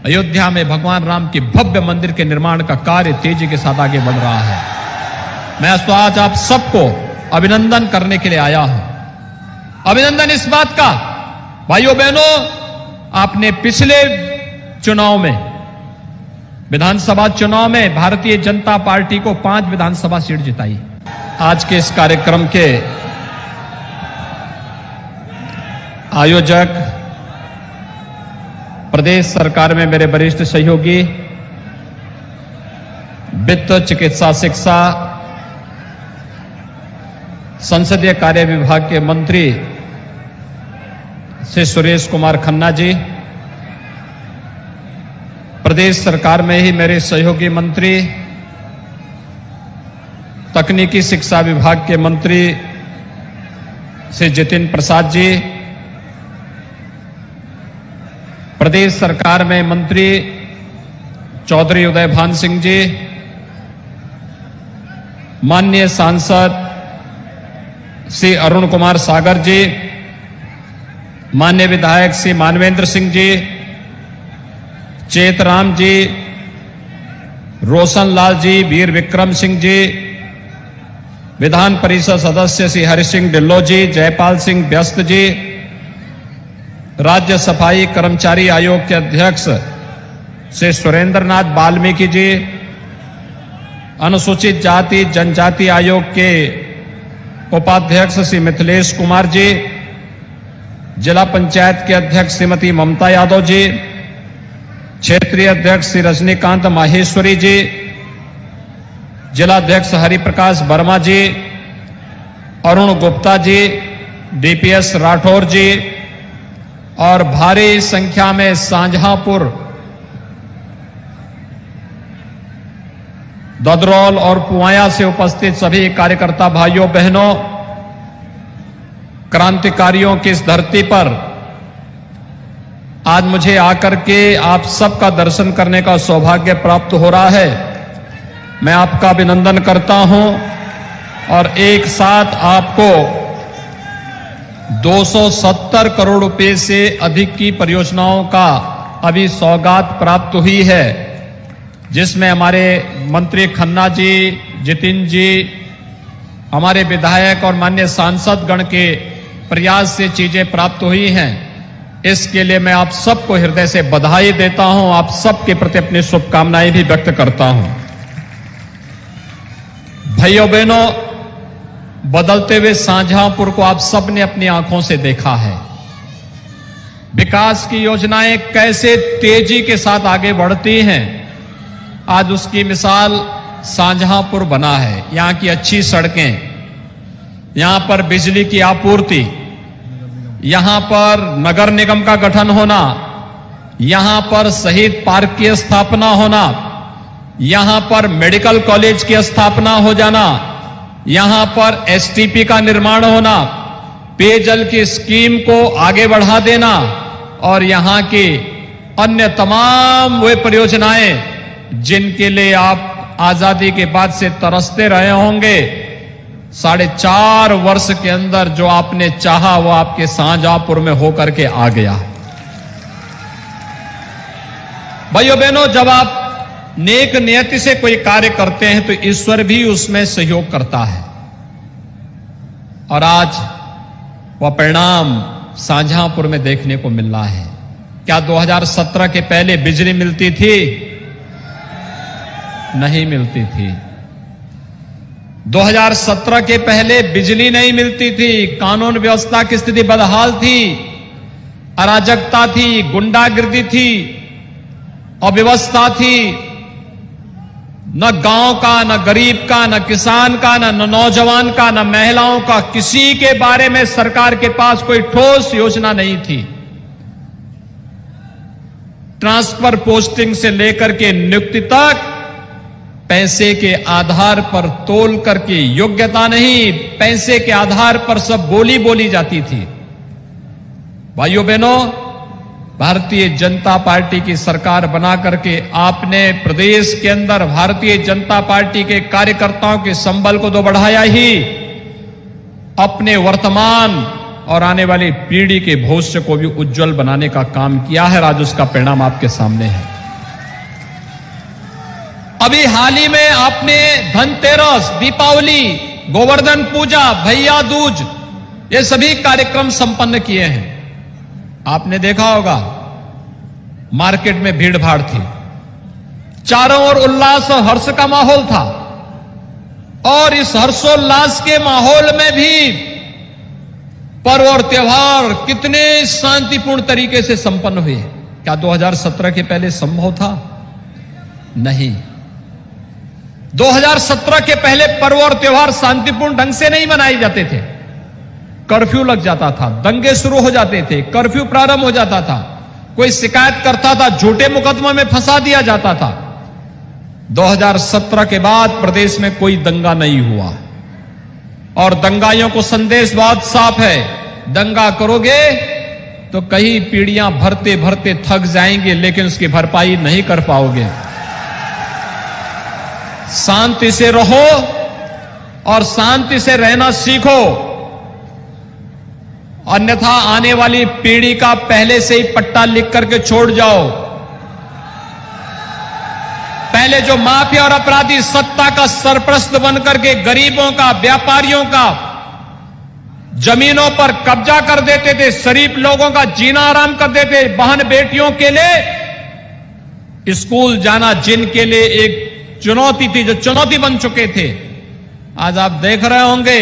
अयोध्या में भगवान राम के भव्य मंदिर के निर्माण का कार्य तेजी के साथ आगे बढ़ रहा है। मैं तो आज आप सबको अभिनंदन करने के लिए आया हूं। अभिनंदन इस बात का, भाइयों बहनों, आपने पिछले चुनाव में, विधानसभा चुनाव में भारतीय जनता पार्टी को 5 विधानसभा सीट जिताई। आज के इस कार्यक्रम के आयोजक प्रदेश सरकार में मेरे वरिष्ठ सहयोगी, वित्त, चिकित्सा, शिक्षा, संसदीय कार्य विभाग के मंत्री श्री सुरेश कुमार खन्ना जी, प्रदेश सरकार में ही मेरे सहयोगी मंत्री, तकनीकी शिक्षा विभाग के मंत्री श्री जितिन प्रसाद जी, प्रदेश सरकार में मंत्री चौधरी उदय भान सिंह जी, माननीय सांसद श्री अरुण कुमार सागर जी, माननीय विधायक श्री मानवेंद्र सिंह जी, चेतराम जी, रोशन लाल जी, वीर विक्रम सिंह जी, विधान परिषद सदस्य श्री हरि सिंह ढिल्लो जी, जयपाल सिंह व्यस्त जी, राज्य सफाई कर्मचारी आयोग के अध्यक्ष श्री सुरेंद्र नाथ वाल्मीकि जी, अनुसूचित जाति जनजाति आयोग के उपाध्यक्ष श्री मिथिलेश कुमार जी, जिला पंचायत के अध्यक्ष श्रीमती ममता यादव जी, क्षेत्रीय अध्यक्ष श्री रजनीकांत माहेश्वरी जी, जिला अध्यक्ष हरिप्रकाश वर्मा जी, अरुण गुप्ता जी, डीपीएस राठौर जी और भारी संख्या में शाहजहांपुर, ददरौल और पुवाया से उपस्थित सभी कार्यकर्ता भाइयों बहनों, क्रांतिकारियों की इस धरती पर आज मुझे आकर के आप सबका दर्शन करने का सौभाग्य प्राप्त हो रहा है। मैं आपका अभिनंदन करता हूं और एक साथ आपको 270 करोड़ रुपए से अधिक की परियोजनाओं का अभी सौगात प्राप्त हुई है, जिसमें हमारे मंत्री खन्ना जी, जितिन जी, हमारे विधायक और माननीय सांसद गण के प्रयास से चीजें प्राप्त हुई हैं। इसके लिए मैं आप सबको हृदय से बधाई देता हूं, आप सबके प्रति अपनी शुभकामनाएं भी व्यक्त करता हूं। भाइयों बहनों, बदलते हुए शाहजहांपुर को आप सबने अपनी आंखों से देखा है। विकास की योजनाएं कैसे तेजी के साथ आगे बढ़ती हैं, आज उसकी मिसाल शाहजहांपुर बना है। यहां की अच्छी सड़कें, यहां पर बिजली की आपूर्ति, यहां पर नगर निगम का गठन होना, यहां पर शहीद पार्क की स्थापना होना, यहां पर मेडिकल कॉलेज की स्थापना हो जाना, यहां पर एसटीपी का निर्माण होना, पेयजल की स्कीम को आगे बढ़ा देना और यहां की अन्य तमाम वे परियोजनाएं जिनके लिए आप आजादी के बाद से तरसते रहे होंगे, 4.5 वर्ष के अंदर जो आपने चाहा वो आपके शाहजहांपुर में होकर के आ गया। भाइयों बहनों, जब आप नेक नियति से कोई कार्य करते हैं तो ईश्वर भी उसमें सहयोग करता है और आज वह परिणाम शाहजहांपुर में देखने को मिल रहा है। क्या 2017 के पहले बिजली मिलती थी? नहीं मिलती थी। 2017 के पहले बिजली नहीं मिलती थी, कानून व्यवस्था की स्थिति बदहाल थी, अराजकता थी, गुंडागिर्दी थी, अव्यवस्था थी। न गांव का, न गरीब का, न किसान का, न नौजवान का, न महिलाओं का, किसी के बारे में सरकार के पास कोई ठोस योजना नहीं थी। ट्रांसफर पोस्टिंग से लेकर के नियुक्ति तक पैसे के आधार पर तोल करके, योग्यता नहीं, पैसे के आधार पर सब बोली बोली जाती थी। भाइयों बहनों, भारतीय जनता पार्टी की सरकार बना करके आपने प्रदेश के अंदर भारतीय जनता पार्टी के कार्यकर्ताओं के संबल को तो बढ़ाया ही, अपने वर्तमान और आने वाली पीढ़ी के भविष्य को भी उज्जवल बनाने का काम किया है। आज उसका परिणाम आपके सामने है। अभी हाल ही में आपने धनतेरस, दीपावली, गोवर्धन पूजा, भैया दूज, ये सभी कार्यक्रम संपन्न किए हैं। आपने देखा होगा मार्केट में भीड़ भाड़ थी, चारों ओर उल्लास और हर्ष का माहौल था, और इस हर्षोल्लास के माहौल में भी पर्व और त्योहार कितने शांतिपूर्ण तरीके से संपन्न हुए। क्या 2017 के पहले संभव था? नहीं। 2017 के पहले पर्व और त्योहार शांतिपूर्ण ढंग से नहीं मनाए जाते थे। कर्फ्यू लग जाता था, दंगे शुरू हो जाते थे, कर्फ्यू प्रारंभ हो जाता था, कोई शिकायत करता था, झूठे मुकदमा में फंसा दिया जाता था। 2017 के बाद प्रदेश में कोई दंगा नहीं हुआ, और दंगाइयों को संदेश बहुत साफ है, दंगा करोगे तो कई पीढ़ियां भरते भरते थक जाएंगे, लेकिन उसकी भरपाई नहीं कर पाओगे। शांति से रहो और शांति से रहना सीखो, अन्यथा आने वाली पीढ़ी का पहले से ही पट्टा लिख करके छोड़ जाओ। पहले जो माफिया और अपराधी सत्ता का सरप्रस्त बनकर के गरीबों का, व्यापारियों का जमीनों पर कब्जा कर देते थे, शरीफ लोगों का जीना आराम कर देते, बहन बेटियों के लिए स्कूल जाना जिनके लिए एक चुनौती थी, जो चुनौती बन चुके थे, आज आप देख रहे होंगे